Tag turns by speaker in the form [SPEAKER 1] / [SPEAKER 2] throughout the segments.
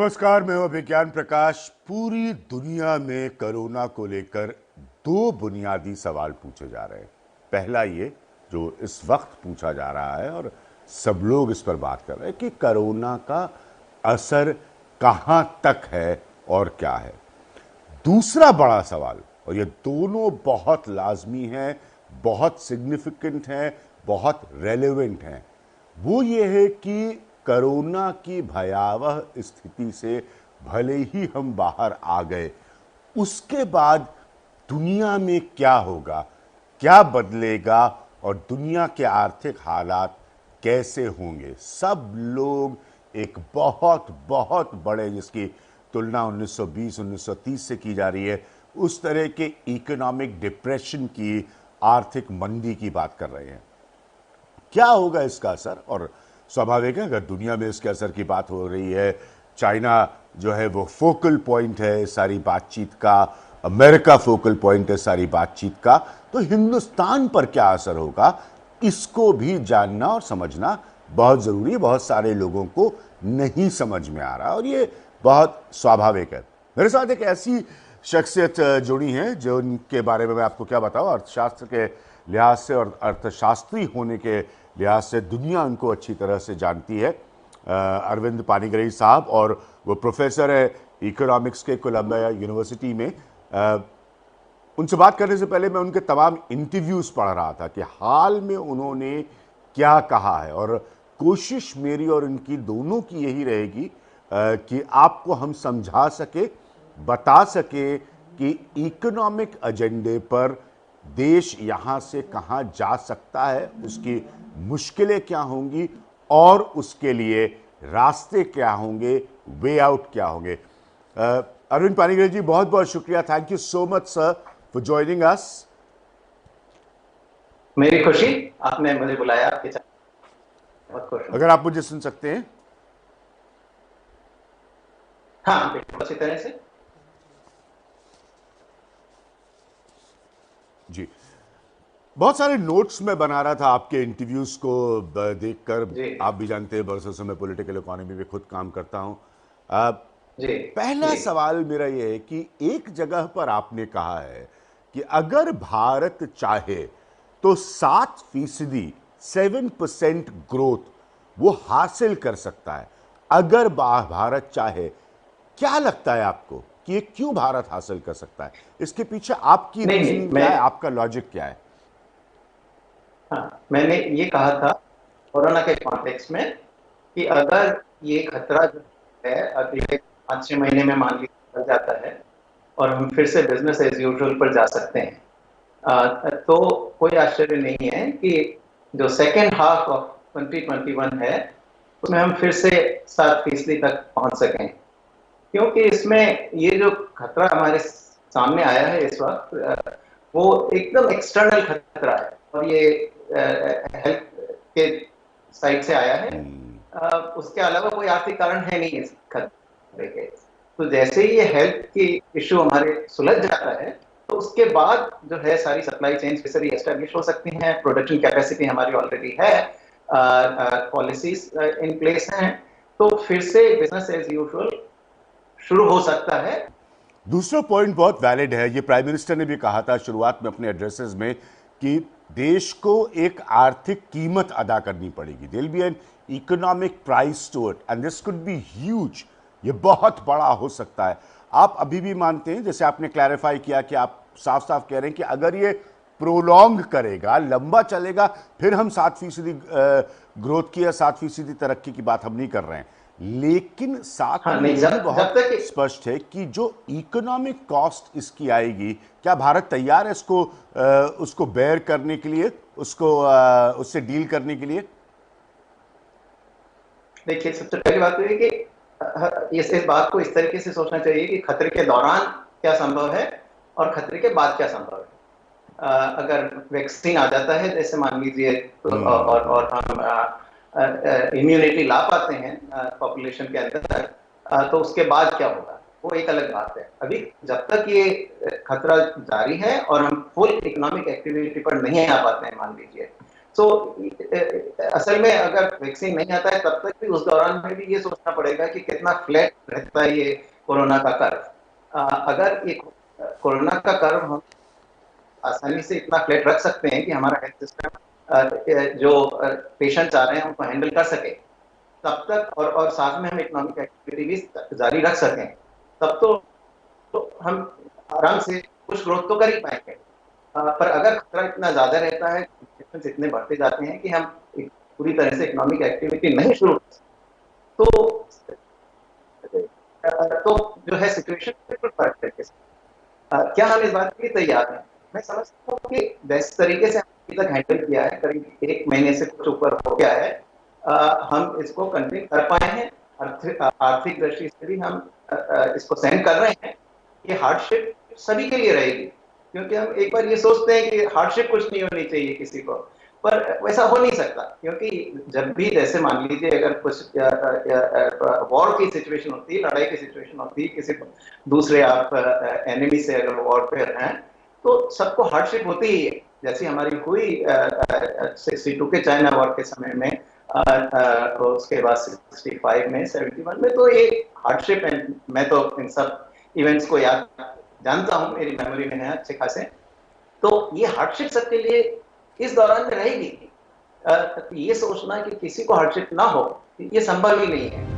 [SPEAKER 1] नमस्कार, मैं हूं विज्ञान प्रकाश। पूरी दुनिया में कोरोना को लेकर दो बुनियादी सवाल पूछे जा रहे हैं। पहला ये जो इस वक्त पूछा जा रहा है और सब लोग इस पर बात कर रहे हैं कि कोरोना का असर कहां तक है और क्या है। दूसरा बड़ा सवाल, और ये दोनों बहुत लाजमी हैं, बहुत सिग्निफिकेंट हैं, बहुत रेलेवेंट हैं, वो ये है कि कोरोना की भयावह स्थिति से भले ही हम बाहर आ गए, उसके बाद दुनिया में क्या होगा, क्या बदलेगा और दुनिया के आर्थिक हालात कैसे होंगे। सब लोग एक बहुत बहुत बड़े, जिसकी तुलना 1920-1930 से की जा रही है, उस तरह के इकोनॉमिक डिप्रेशन की, आर्थिक मंदी की बात कर रहे हैं। क्या होगा इसका असर? और स्वाभाविक है, अगर दुनिया में इसके असर की बात हो रही है, चाइना जो है वो फोकल पॉइंट है सारी बातचीत का, अमेरिका फोकल पॉइंट है सारी बातचीत का, तो हिंदुस्तान पर क्या असर होगा, इसको भी जानना और समझना बहुत ज़रूरी है। बहुत सारे लोगों को नहीं समझ में आ रहा और ये बहुत स्वाभाविक है। मेरे साथ एक ऐसी शख्सियत जुड़ी है जो उनके बारे में मैं आपको क्या बताऊं, अर्थशास्त्र के लिहाज से और अर्थशास्त्री होने के लिहाज से दुनिया उनको अच्छी तरह से जानती है। अरविंद पानीग्राही साहब, और वो प्रोफेसर है इकोनॉमिक्स के कोलंबिया यूनिवर्सिटी में। उनसे बात करने से पहले मैं उनके तमाम इंटरव्यूज़ पढ़ रहा था कि हाल में उन्होंने क्या कहा है, और कोशिश मेरी और इनकी दोनों की यही रहेगी कि आपको हम समझा सके, बता सके कि इकोनॉमिक एजेंडे पर देश यहाँ से कहाँ जा सकता है, उसकी मुश्किलें क्या होंगी और उसके लिए रास्ते क्या होंगे, वे आउट क्या होंगे। अरविंद पानीग्राही जी, बहुत बहुत शुक्रिया। Thank you so much sir for joining us.
[SPEAKER 2] मेरी खुशी, आपने मुझे बुलाया, आपके बहुत खुश हूं।
[SPEAKER 1] अगर आप मुझे सुन सकते हैं।
[SPEAKER 2] हाँ, बिल्कुल अच्छी तरह से।
[SPEAKER 1] जी, बहुत सारे नोट्स मैं बना रहा था आपके इंटरव्यूज को देखकर।
[SPEAKER 2] जी
[SPEAKER 1] आप भी जानते हैं, बरसों से मैं पॉलिटिकल इकोनॉमी में खुद काम करता हूं।
[SPEAKER 2] जी
[SPEAKER 1] पहला
[SPEAKER 2] जी
[SPEAKER 1] सवाल मेरा यह है कि एक जगह पर आपने कहा है कि अगर भारत चाहे तो 7% 7% ग्रोथ वो हासिल कर सकता है, अगर भारत चाहे। क्या लगता है आपको कि ये क्यों भारत हासिल कर सकता है? इसके पीछे आपकी
[SPEAKER 2] नहीं नहीं,
[SPEAKER 1] रीजनिंग क्या है, आपका लॉजिक क्या है?
[SPEAKER 2] हाँ, मैंने ये कहा था कोरोना के कॉन्टेक्स्ट में कि अगर ये खतरा जो है अगले 5-6 महीने में मान लीजिए चल जाता है और हम फिर से बिजनेस एज यूजुअल पर जा सकते हैं, तो कोई आश्चर्य नहीं है कि जो सेकेंड हाफ ऑफ 2021 है उसमें हम फिर से 7% तक पहुंच सकें। क्योंकि इसमें ये जो खतरा हमारे सामने आया है इस वक्त, वो एकदम एक्सटर्नल खतरा है और ये हेल्थ के साइड से आया है। उसके अलावा कोई आर्थिक कारण है नहीं इस खतरे के। तो जैसे ही ये हेल्थ की इशू हमारे सुलझ जाता है तो उसके बाद जो है सारी सप्लाई चेन फिर से रीएस्टैब्लिश हो सकती हैं, प्रोडक्शन कैपेसिटी हमारी ऑलरेडी है, पॉलिसीज इन प्लेस हैं, तो फिर से बिजनेस एज यूजुअल शुरू हो सकता है।
[SPEAKER 1] दूसरा पॉइंट बहुत वैलिड है। ये प्राइम मिनिस्टर ने भी कहा था शुरुआत में अपने एड्रेसेस में कि देश को एक आर्थिक कीमत अदा करनी पड़ेगी। There will be an economic price to it and this could be huge. ये बहुत बड़ा हो सकता है। आप अभी भी मानते हैं, जैसे आपने क्लैरिफाई किया कि आप साफ साफ कह रहे हैं कि अगर ये प्रोलॉन्ग करेगा, लंबा चलेगा, फिर हम 7% ग्रोथ की या 7% तरक्की की बात हम नहीं कर रहे हैं। लेकिन साथ
[SPEAKER 2] हाँ
[SPEAKER 1] में
[SPEAKER 2] नहीं,
[SPEAKER 1] ये भी
[SPEAKER 2] जब
[SPEAKER 1] बहुत
[SPEAKER 2] तक
[SPEAKER 1] स्पष्ट है कि जो इकोनॉमिक कॉस्ट इसकी आएगी, क्या भारत तैयार है इसको उसको बेयर करने के लिए, उसको उससे डील करने के लिए?
[SPEAKER 2] देखिए, सबसे पहली बात तो ये कि इस बात को इस तरीके से सोचना चाहिए कि खतरे के दौरान क्या संभव है और खतरे के बाद क्या संभव है। अगर वैक्सीन आ जाता है जैसे मान लीजिए, तो और हम इम्यूनिटी ला पाते हैं पॉपुलेशन के अंदर, तो उसके बाद क्या होगा वो एक अलग बात है। अभी जब तक ये खतरा जारी है और हम फुल इकोनॉमिक एक्टिविटी पर नहीं आ पाते हैं मान लीजिए, सो असल में अगर वैक्सीन नहीं आता है तब तक भी उस दौरान में भी ये सोचना पड़ेगा कि कितना फ्लैट रहता है ये कोरोना का कर्व। अगर ये कोरोना का कर्व हम आसानी से इतना फ्लैट रख सकते हैं कि हमारा हेल्थ सिस्टम जो पेशेंट्स आ रहे हैं उनको हैंडल कर सके, तब तक और साथ में हम इकोनॉमिक एक्टिविटी भी जारी रख सकें, तब तो हम आराम से कुछ ग्रोथ तो कर ही पाएंगे। पर अगर खतरा इतना ज्यादा रहता है, इतने बढ़ते जाते हैं कि हम पूरी तरह से इकोनॉमिक एक्टिविटी नहीं शुरू कर सकते, तो जो है सिचुएशन बिल्कुल फर्क है। क्या हम इस बात के लिए तैयार हैं? मैं समझता हूँ कि जिस तरीके से अभी तक हैंडल किया है, करीब 1 महीने से कुछ ऊपर हो गया है, हम इसको कंटेन कर पाए हैं। आर्थिक दृष्टि से भी हम इसको सहन कर रहे हैं। ये हार्डशिप सभी के लिए रहेगी, क्योंकि हम एक बार ये सोचते हैं कि हार्डशिप कुछ नहीं होनी चाहिए किसी को, पर वैसा हो नहीं सकता, क्योंकि जब भी जैसे मान लीजिए अगर कुछ वॉर की सिचुएशन होती है, लड़ाई की सिचुएशन होती है, किसी दूसरे आप एनिमी से अगर वॉरफेयर हैं, तो सबको हार्डशिप होती ही है। जैसी हमारी हुई 62 के चाइना वॉर के समय में, उसके बाद 65 में, 71 में, तो ये हार्डशिप है। मैं तो इन सब इवेंट्स को याद जानता हूं, मेरी मेमोरी में है अच्छे खासे। तो ये हार्डशिप सबके लिए इस दौरान में रहेगी। ये सोचना कि किसी को हार्डशिप ना हो, ये संभव ही नहीं है।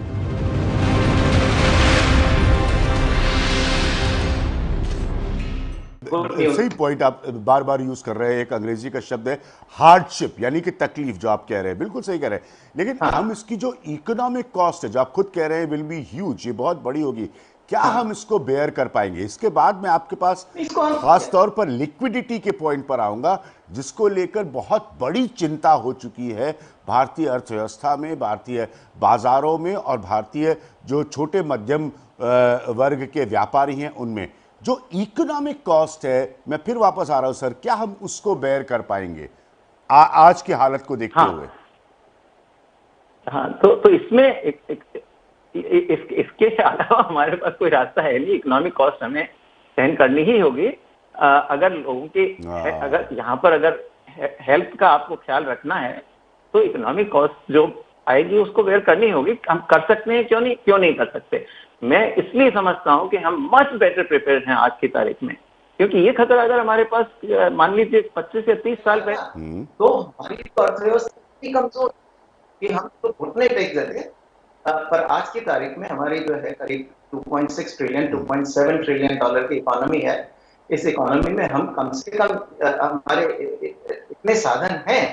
[SPEAKER 1] सही पॉइंट आप बार बार यूज कर रहे हैं। एक अंग्रेजी का शब्द है हार्डशिप, यानी कि तकलीफ, जो आप कह रहे हैं बिल्कुल सही कह रहे हैं। लेकिन
[SPEAKER 2] हाँ,
[SPEAKER 1] हम इसकी जो इकोनॉमिक कॉस्ट है, जो आप खुद कह रहे हैं विल बी ह्यूज, ये बहुत बड़ी होगी, क्या हम
[SPEAKER 2] हाँ,
[SPEAKER 1] इसको बेयर कर पाएंगे? इसके बाद मैं आपके पास
[SPEAKER 2] इसको हम
[SPEAKER 1] खास तौर पर लिक्विडिटी के पॉइंट पर आऊंगा, जिसको लेकर बहुत बड़ी चिंता हो चुकी है भारतीय अर्थव्यवस्था में, भारतीय बाजारों में, और भारतीय जो छोटे मध्यम वर्ग के व्यापारी हैं उनमें। जो इकोनॉमिक कॉस्ट है, मैं फिर वापस आ रहा हूं सर, क्या हम उसको बेयर कर पाएंगे आज की हालत को देखते हुए?
[SPEAKER 3] हाँ हाँ, तो इसमें इसके अलावा हमारे पास कोई रास्ता है नहीं। इकोनॉमिक कॉस्ट हमें सहन करनी ही होगी। अगर लोगों की अगर यहाँ पर अगर हेल्थ का आपको ख्याल रखना है, तो इकोनॉमिक कॉस्ट जो आएगी उसको बेयर करनी होगी। हम कर सकते हैं, क्यों नहीं कर सकते। मैं इसलिए समझता हूं कि हम मच बेटर प्रिपेयर हैं आज की तारीख में, क्योंकि ये खतरा अगर हमारे पास मान लीजिए 25 या 30 साल पहले,
[SPEAKER 2] तो हमारी तो अर्थव्यवस्था इतनी कमजोर कि हम तो घुटने टेक देते हैं। पर आज की तारीख में हमारी जो है करीब 2.6 ट्रिलियन, 2.7 ट्रिलियन डॉलर की इकोनॉमी है। इस इकोनॉमी में हम कम से कम हमारे इतने साधन हैं,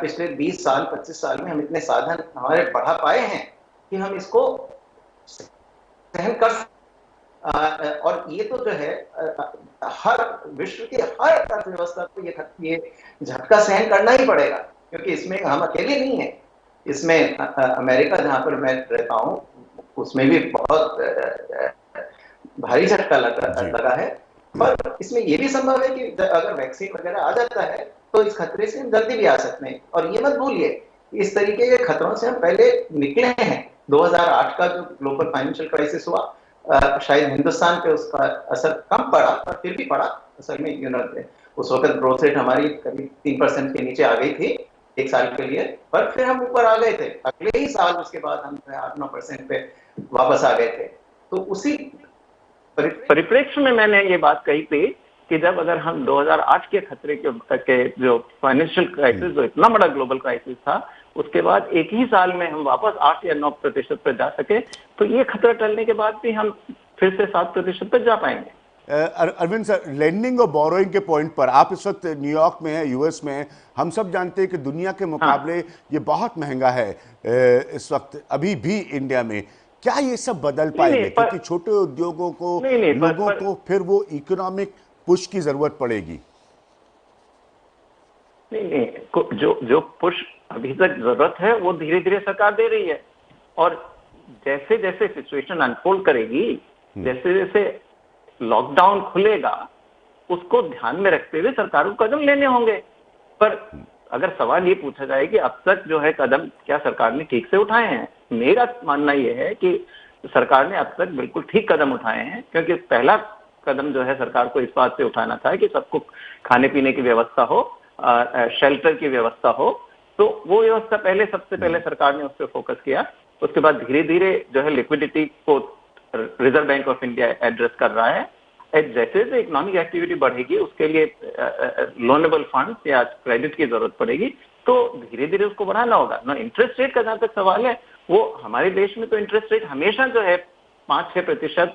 [SPEAKER 2] पिछले 20 साल 25 साल में हम इतने साधन हमारे बढ़ा पाए हैं कि हम इसको सहन कर सकते। और ये तो जो है हर विश्व के हर अर्थव्यवस्था को ये झटका सहन करना ही पड़ेगा, क्योंकि इसमें हम अकेले नहीं हैं। इसमें अमेरिका, जहां पर मैं रहता हूं, उसमें भी बहुत भारी झटका लगा है। पर इसमें यह भी संभव है कि अगर वैक्सीन वगैरह आ जाता है तो इस खतरे से हम जल्दी भी आ सकते हैं। और ये मत भूलिए, इस तरीके के खतरों से हम पहले निकले हैं। 2008 का जो ग्लोबल फाइनेंशियल क्राइसिस हुआ, शायद हिंदुस्तान पे उसका असर कम पड़ा, पर फिर भी पड़ा। असल में उस वक्त ग्रोथ रेट हमारी करीब 3% के नीचे आ गई थी 1 साल के लिए, पर फिर हम ऊपर आ गए थे। अगले ही साल उसके बाद हम 8-9% पे वापस आ गए थे। तो उसी
[SPEAKER 3] परिप्रेक्ष्य में मैंने ये बात कही थी कि जब अगर हम 2008 के खतरे के जो फाइनेंशियल क्राइसिस, जो इतना बड़ा ग्लोबल क्राइसिस था, उसके बाद एक ही साल में हम वापस 8 या 9% पर जा सके, तो ये खतरा टलने के बाद भी हम फिर से 7% पर जा पाएंगे।
[SPEAKER 1] अरविंद सर, लेंडिंग और बोरोइंग के पॉइंट पर, आप इस वक्त न्यूयॉर्क में हैं, यूएस में हैं। हम सब जानते हैं कि दुनिया के मुकाबले ये बहुत महंगा है इस वक्त अभी भी इंडिया में। क्या ये सब बदल पाएंगे? क्योंकि छोटे उद्योगों को, लोगों को फिर वो इकोनॉमिक पुश की जरूरत पड़ेगी।
[SPEAKER 3] नहीं, जो पुश अभी तक जरूरत है वो धीरे धीरे सरकार दे रही है। और जैसे जैसे सिचुएशन अनफोल्ड करेगी, जैसे जैसे लॉकडाउन खुलेगा, उसको ध्यान में रखते हुए सरकार को कदम लेने होंगे। पर अगर सवाल ये पूछा जाए कि अब तक जो है कदम क्या सरकार ने ठीक से उठाए हैं, मेरा मानना यह है कि सरकार ने अब तक बिल्कुल ठीक कदम उठाए हैं। क्योंकि पहला कदम जो है सरकार को इस बात से उठाना था कि सबको खाने पीने की व्यवस्था हो, शेल्टर की व्यवस्था हो, तो वो व्यवस्था सबसे पहले सरकार ने उस पर फोकस किया। उसके बाद धीरे धीरे जो है लिक्विडिटी को reserve bank of India address कर रहा है। जैसे जैसे इकोनॉमिक एक्टिविटी बढ़ेगी उसके लिए लोनेबल फंड्स या क्रेडिट की जरूरत पड़ेगी, तो धीरे धीरे उसको बढ़ाना होगा ना। इंटरेस्ट रेट का जहां तक सवाल है, वो हमारे देश में तो इंटरेस्ट रेट हमेशा जो है 5-6%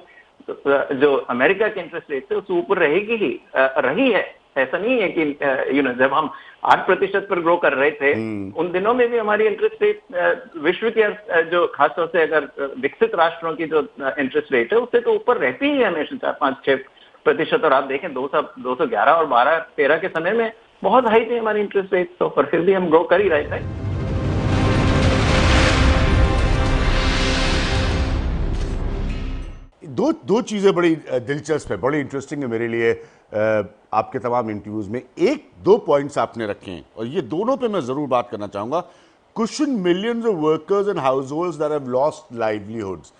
[SPEAKER 3] जो अमेरिका के इंटरेस्ट रेट है उससे ऊपर रहेगी ही, रही है। ऐसा नहीं है कि जब हम 8% पर ग्रो कर रहे थे उन दिनों में भी हमारी इंटरेस्ट रेट विश्व के जो खासतौर से अगर विकसित राष्ट्रों की जो इंटरेस्ट रेट है उससे तो ऊपर रहती ही है हमेशा 4-5-6%। और आप देखें 211 और 12-13 के समय में बहुत हाई थी हमारी इंटरेस्ट रेट, तो पर फिर भी हम ग्रो कर ही रहे थे।
[SPEAKER 1] दो चीज़ें बड़ी दिलचस्प है, बड़ी इंटरेस्टिंग है मेरे लिए आपके तमाम इंटरव्यूज़ में। एक दो पॉइंट्स आपने रखे हैं और ये दोनों पे मैं ज़रूर बात करना चाहूँगा। Cushion millions of workers and house holds that have lost livelihoods,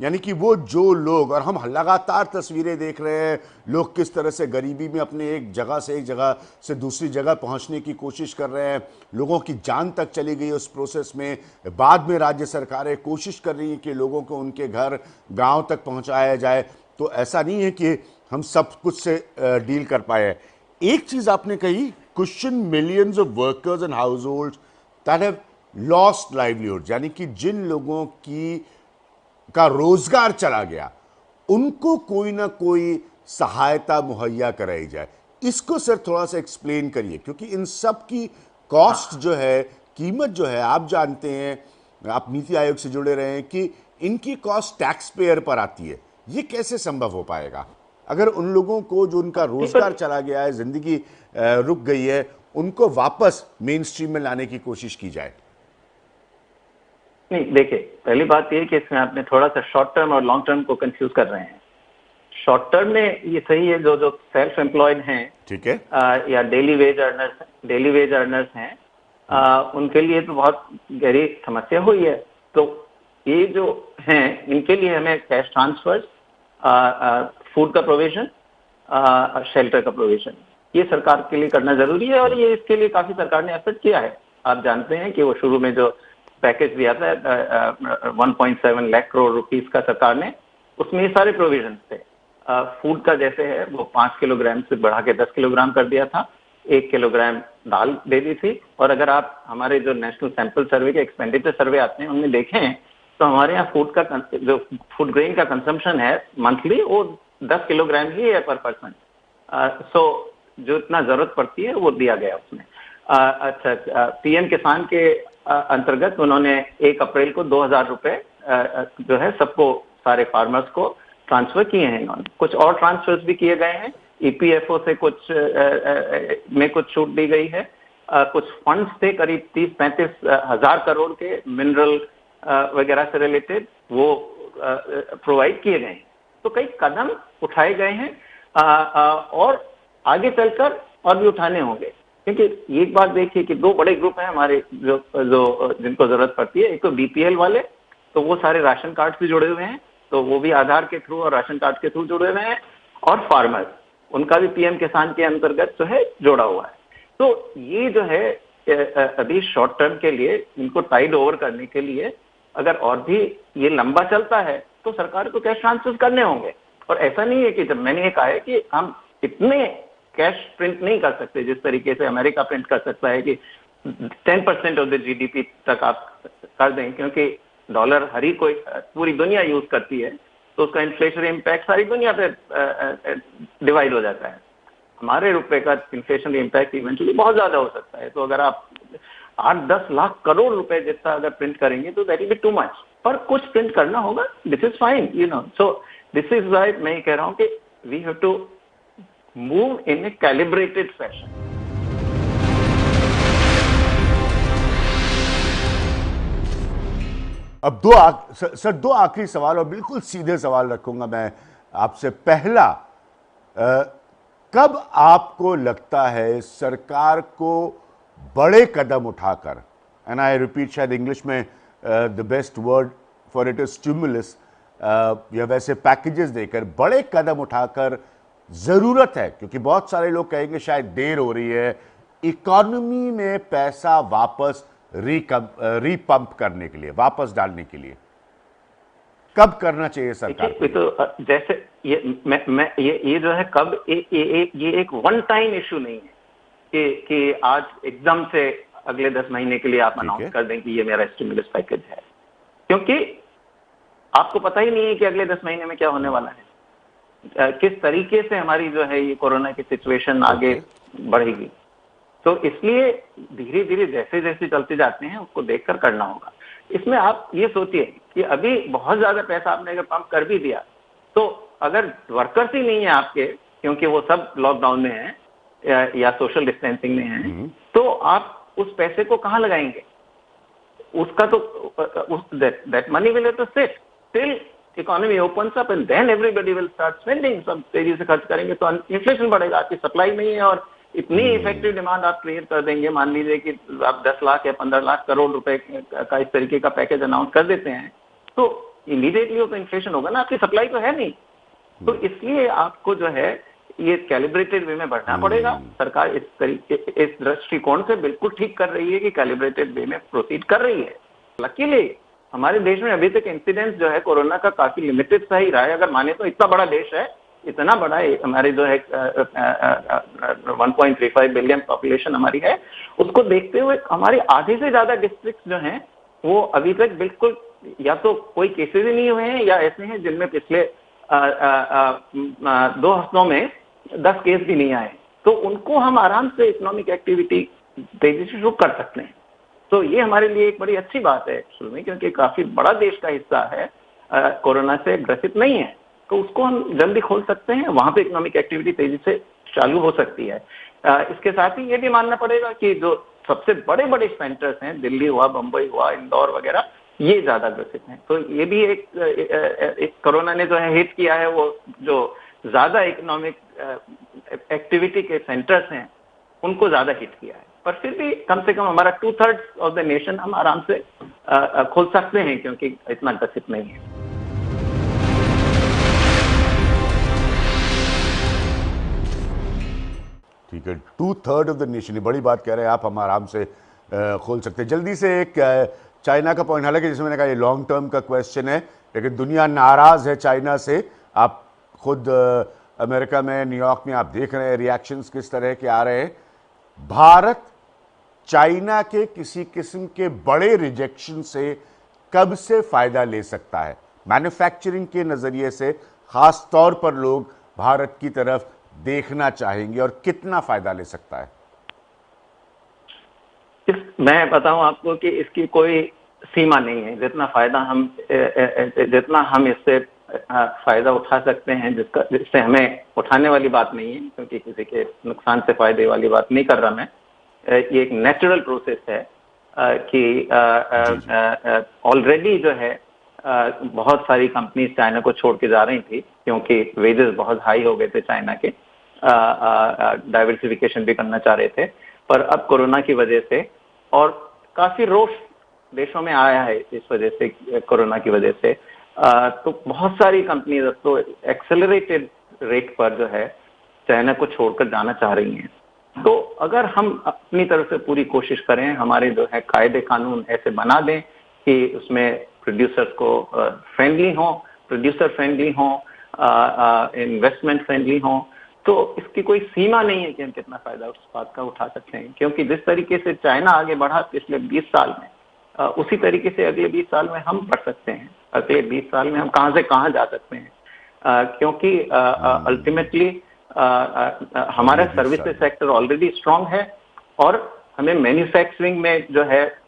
[SPEAKER 1] यानी कि वो जो लोग, और हम लगातार तस्वीरें देख रहे हैं, लोग किस तरह से गरीबी में अपने एक जगह से दूसरी जगह पहुंचने की कोशिश कर रहे हैं, लोगों की जान तक चली गई उस प्रोसेस में। बाद में राज्य सरकारें कोशिश कर रही हैं कि लोगों को उनके घर गांव तक पहुंचाया जाए। तो ऐसा नहीं है कि हम सब कुछ से डील कर पाए। एक चीज़ आपने कही, cushion millions of workers and house holds that have lost livelihood, यानी कि जिन लोगों का रोजगार चला गया उनको कोई ना कोई सहायता मुहैया कराई जाए। इसको सर थोड़ा सा एक्सप्लेन करिए, क्योंकि इन सब की कॉस्ट जो है, कीमत जो है, आप जानते हैं, आप नीति आयोग से जुड़े रहे हैं कि इनकी कॉस्ट टैक्स पेयर पर आती है। ये कैसे संभव हो पाएगा अगर उन लोगों को जो उनका रोजगार चला गया है, जिंदगी रुक गई है, उनको वापस मेन स्ट्रीम में लाने की कोशिश की जाए?
[SPEAKER 3] नहीं, देखिए, पहली बात यह कि इसमें आपने थोड़ा सा शॉर्ट टर्म और लॉन्ग टर्म को कंफ्यूज कर रहे हैं। शॉर्ट टर्म में ये सही है, जो सेल्फ एम्प्लॉयड हैं, ठीक है, या डेली वेज अर्नर्स हैं, उनके लिए तो बहुत गहरी समस्या हुई है। तो ये जो हैं, इनके लिए हमें कैश ट्रांसफर्स, फूड का प्रोविजन, शेल्टर का प्रोविजन, ये सरकार के लिए करना जरूरी है। और ये इसके लिए काफी सरकार ने एफर्ट किया है। आप जानते हैं कि वो शुरू में जो पैकेज दिया था 1.7 लाख करोड़ रुपीस का सरकार ने, उसमें ये सारे प्रोविजन थे। फूड का जैसे है वो 5 किलोग्राम से बढ़ा के 10 किलोग्राम कर दिया था, 1 किलोग्राम दाल दे दी थी। और अगर आप हमारे जो नेशनल सैंपल सर्वे के एक्सपेंडिचर सर्वे आते हैं उनमें देखें तो हमारे यहाँ फूड का जो फूड ग्रेन का कंजम्पशन है मंथली, वो 10 किलोग्राम ही है पर पर्सन। सो जो इतना जरूरत पड़ती है वो दिया गया उसमें। अच्छा, पीएम किसान के अंतर्गत उन्होंने 1 अप्रैल को 2000 रुपए जो है सबको, सारे फार्मर्स को ट्रांसफर किए हैं इन्होंने। कुछ और ट्रांसफर्स भी किए गए हैं, ईपीएफओ से कुछ में कुछ छूट दी गई है। कुछ फंड्स थे करीब 30-35 हजार करोड़ के मिनरल वगैरह से रिलेटेड, वो प्रोवाइड किए गए हैं। तो कई कदम उठाए गए हैं और आगे चलकर और भी उठाने होंगे। क्योंकि एक बात देखिए कि 2 बड़े ग्रुप हैं हमारे जो जिनको जरूरत पड़ती है। एक तो बीपीएल वाले, तो वो सारे राशन कार्ड से जुड़े हुए हैं, तो वो भी आधार के थ्रू और राशन कार्ड के थ्रू जुड़े हुए हैं। और फार्मर्स, उनका भी पीएम किसान के अंतर्गत जो है जोड़ा हुआ है। तो ये जो है अभी शॉर्ट टर्म के लिए इनको टाइड ओवर करने के लिए, अगर और भी ये लंबा चलता है तो सरकार को कैश ट्रांसफर करने होंगे। और ऐसा नहीं है कि, जब मैंने ये कहा है कि हम इतने कैश प्रिंट नहीं कर सकते जिस तरीके से अमेरिका प्रिंट कर सकता है कि 10% ऑफ द जीडीपी तक आप कर दें, क्योंकि डॉलर हर ही कोई पूरी दुनिया यूज करती है, तो उसका इन्फ्लेशन इम्पैक्ट सारी दुनिया पे डिवाइड हो जाता है। हमारे रुपए का इन्फ्लेशन इम्पैक्ट इवेंचुअली बहुत ज्यादा हो सकता है। तो अगर आप 8-10 लाख करोड़ रुपए जितना अगर प्रिंट करेंगे तो that will be too much, पर कुछ प्रिंट करना होगा। This is fine, so this is why मैं ये कह रहा हूँ कि we have to move in a calibrated fashion.
[SPEAKER 1] अब दो आखिरी सवाल और बिल्कुल सीधे सवाल रखूंगा मैं आपसे। पहला, कब आपको लगता है सरकार को बड़े कदम उठाकर, एंड आई रिपीट, शायद इंग्लिश में the best word for it is stimulus, या वैसे पैकेजेस देकर बड़े कदम उठाकर जरूरत है, क्योंकि बहुत सारे लोग कहेंगे शायद देर हो रही है, इकोनॉमी में पैसा वापस रीपंप करने के लिए, वापस डालने के लिए कब करना चाहिए सरकार को?
[SPEAKER 3] तो जैसे ये जो है कब, ये एक वन टाइम इशू नहीं है कि आज एकदम से अगले 10 महीने के लिए आप अनाउंस कर दें कि ये मेरा स्टिमुलस पैकेज है, क्योंकि आपको पता ही नहीं है कि अगले 10 महीने में क्या होने वाला है, किस तरीके से हमारी जो है ये कोरोना की सिचुएशन आगे बढ़ेगी। तो इसलिए धीरे धीरे जैसे जैसे चलते जाते हैं उसको देखकर करना होगा। इसमें आप ये सोचिए कि अभी बहुत ज्यादा पैसा आपने अगर पंप कर भी दिया, तो अगर वर्कर्स ही नहीं है आपके, क्योंकि वो सब लॉकडाउन में है या सोशल डिस्टेंसिंग में है, तो आप उस पैसे को कहाँ लगाएंगे? उसका तो that money will have to sit till economy opens up and then everybody will start spending. सब तेजी से खर्च करेंगे तो इन्फ्लेशन बढ़ेगा, आपकी सप्लाई नहीं है और इतनी इफेक्टिव डिमांड आप क्रिएट कर देंगे। मान लीजिए कि आप 10 लाख या 15 लाख करोड़ रुपए का इस तरीके का पैकेज अनाउंस कर देते हैं, तो इमीडिएटली वो तो इन्फ्लेशन होगा ना, आपकी सप्लाई तो है नहीं। तो इसलिए आपको जो है ये कैलिब्रेटेड वे में बढ़ना पड़ेगा। सरकार इस दृष्टिकोण से बिल्कुल ठीक कर रही है कि कैलिब्रेटेड वे में प्रोसीड कर रही है। लकीली हमारे देश में अभी तक इंसिडेंस जो है कोरोना का काफी लिमिटेड सा ही रहा है। अगर माने तो इतना बड़ा देश है, इतना बड़ा हमारे जो है 1.35 बिलियन पॉपुलेशन हमारी है, उसको देखते हुए हमारे आधे से ज्यादा डिस्ट्रिक्ट जो हैं वो अभी तक बिल्कुल या तो कोई केसेस ही नहीं हुए हैं या ऐसे हैं जिनमें पिछले 2 हफ्तों में 10 केस भी नहीं आए। तो उनको हम आराम से इकोनॉमिक एक्टिविटी तेजी से शुरू कर सकते हैं। तो ये हमारे लिए एक बड़ी अच्छी बात है शुरू में, क्योंकि काफी बड़ा देश का हिस्सा है कोरोना से ग्रसित नहीं है, तो उसको हम जल्दी खोल सकते हैं, वहां पे इकोनॉमिक एक्टिविटी तेजी से चालू हो सकती है। इसके साथ ही ये भी मानना पड़ेगा कि जो सबसे बड़े बड़े सेंटर्स हैं, दिल्ली हुआ, बंबई हुआ, इंदौर वगैरह, ये ज्यादा ग्रसित हैं। तो ये भी एक कोरोना ने जो है हिट किया है, वो जो ज्यादा इकोनॉमिक एक्टिविटी के सेंटर्स हैं उनको ज्यादा हिट किया है। पर फिर भी कम से कम हमारा 2/3 ऑफ द नेशन हम आराम से खोल सकते हैं, क्योंकि इतना ग्रसित नहीं है।
[SPEAKER 1] ठीक है, 2/3 ऑफ द नेशन, बड़ी बात कह रहे हैं आप, हम आराम से खोल सकते हैं। जल्दी से एक चाइना का पॉइंट, हालांकि जैसे मैंने कहा ये लॉन्ग टर्म का क्वेश्चन है, लेकिन दुनिया नाराज है चाइना से। आप खुद अमेरिका में, न्यूयॉर्क में आप देख रहे हैं रिएक्शंस किस तरह के आ रहे हैं। भारत चाइना के किसी किस्म के बड़े रिजेक्शन से कब से फायदा ले सकता है? मैन्युफैक्चरिंग के नजरिए से खास तौर पर लोग भारत की तरफ देखना चाहेंगे और कितना फायदा ले सकता है?
[SPEAKER 3] मैं बताऊं आपको कि इसकी कोई सीमा नहीं है। जितना हम इससे फायदा उठा सकते हैं, जिससे हमें उठाने वाली बात नहीं है, क्योंकि किसी के नुकसान से फायदे वाली बात नहीं कर रहा मैं। ये एक नेचुरल प्रोसेस है कि ऑलरेडी जो है बहुत सारी कंपनीज चाइना को छोड़ के जा रही थी, क्योंकि वेजेस बहुत हाई हो गए थे चाइना के, डाइवर्सिफिकेशन भी करना चाह रहे थे। पर अब कोरोना की वजह से और काफी रोष देशों में आया है इस वजह से, कोरोना की वजह से, तो बहुत सारी कंपनीज अब तो एक्सेलरेटेड रेट पर जो है चाइना को छोड़कर जाना चाह रही हैं। तो अगर हम अपनी तरफ से पूरी कोशिश करें, हमारे जो है कायदे कानून ऐसे बना दें कि उसमें प्रोड्यूसर्स को फ्रेंडली हो, प्रोड्यूसर फ्रेंडली हो, इन्वेस्टमेंट फ्रेंडली हो, तो इसकी कोई सीमा नहीं है कि हम कितना फायदा उस बात का उठा सकते हैं। क्योंकि जिस तरीके से चाइना आगे बढ़ा पिछले 20 साल में, उसी तरीके से अगले 20 साल में हम बढ़ सकते हैं। अगले 20 साल में हम कहां से कहां जा सकते हैं, क्योंकि अल्टीमेटली हमारा सर्विसेज सेक्टर ऑलरेडी स्ट्रांग है और हमें मैन्युफैक्चरिंग में जो है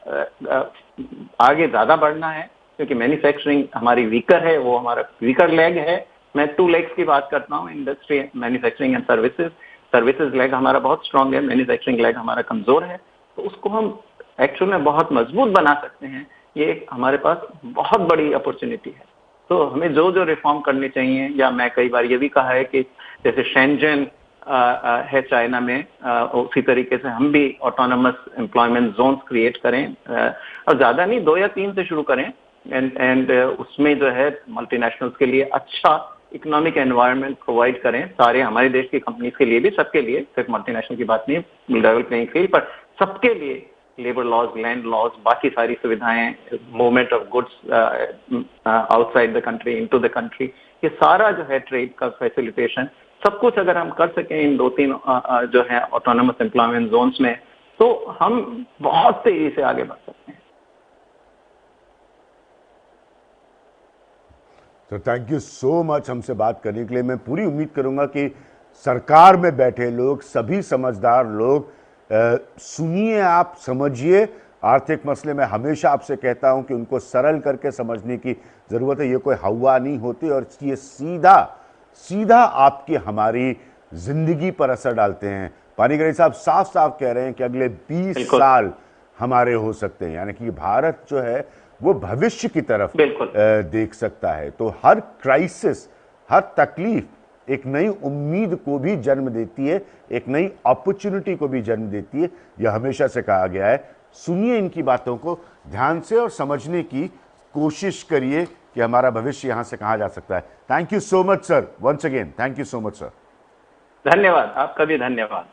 [SPEAKER 3] आगे ज्यादा बढ़ना है, क्योंकि मैन्युफैक्चरिंग हमारी वीकर है, वो हमारा वीकर लेग है। मैं 2 लेग्स की बात करता हूँ, industry, manufacturing and services. Services leg हमारा बहुत स्ट्रांग है, मैन्युफैक्चरिंग लेग हमारा कमजोर है, तो उसको हम एक्चुअल में बहुत मजबूत बना सकते हैं। ये एक हमारे पास बहुत बड़ी अपॉर्चुनिटी है। तो हमें जो जो रिफॉर्म करने चाहिए, या मैं कई बार ये भी कहा है कि जैसे शेंजन है चाइना में, उसी तरीके से हम भी ऑटोनमस एम्प्लॉयमेंट जोन्स क्रिएट करें, और ज्यादा नहीं 2 या 3 से शुरू करें, एंड उसमें जो है मल्टीनेशनल्स के लिए अच्छा इकोनॉमिक एनवायरनमेंट प्रोवाइड करें सारे हमारे देश की कंपनीज के लिए भी, सबके लिए, सिर्फ मल्टीनेशनल की बात नहीं, लेवल प्लेइंग फील्ड पर सबके लिए, लेबर लॉज, लैंड लॉज, बाकी सारी सुविधाएं, movement of goods outside the country into the country, ये सारा जो है ट्रेड का फैसिलिटेशन, सब कुछ अगर हम कर सकें इन 2-3 जो है ऑटोनोमस एम्प्लॉयमेंट जोन्स में, तो हम बहुत तेजी से आगे बढ़ सकते हैं।
[SPEAKER 1] तो थैंक यू सो मच हमसे बात करने के लिए। मैं पूरी उम्मीद करूंगा कि सरकार में बैठे लोग, सभी समझदार लोग, सुनिए, आप समझिए। आर्थिक मसले में हमेशा आपसे कहता हूं कि उनको सरल करके समझने की ज़रूरत है। ये कोई हवा नहीं होती और ये सीधा सीधा आपकी हमारी ज़िंदगी पर असर डालते हैं। पानीग्राही साहब साफ साफ कह रहे हैं कि अगले 20 साल हमारे हो सकते हैं, यानी कि भारत जो है वो भविष्य की तरफ देख सकता है। तो हर क्राइसिस, हर तकलीफ एक नई उम्मीद को भी जन्म देती है, एक नई अपॉर्चुनिटी को भी जन्म देती है। यह हमेशा से कहा गया है। सुनिए इनकी बातों को ध्यान से और समझने की कोशिश करिए कि हमारा भविष्य यहां से कहां जा सकता है। Thank you so much sir, once again thank you so much sir.
[SPEAKER 3] धन्यवाद, आपका भी धन्यवाद।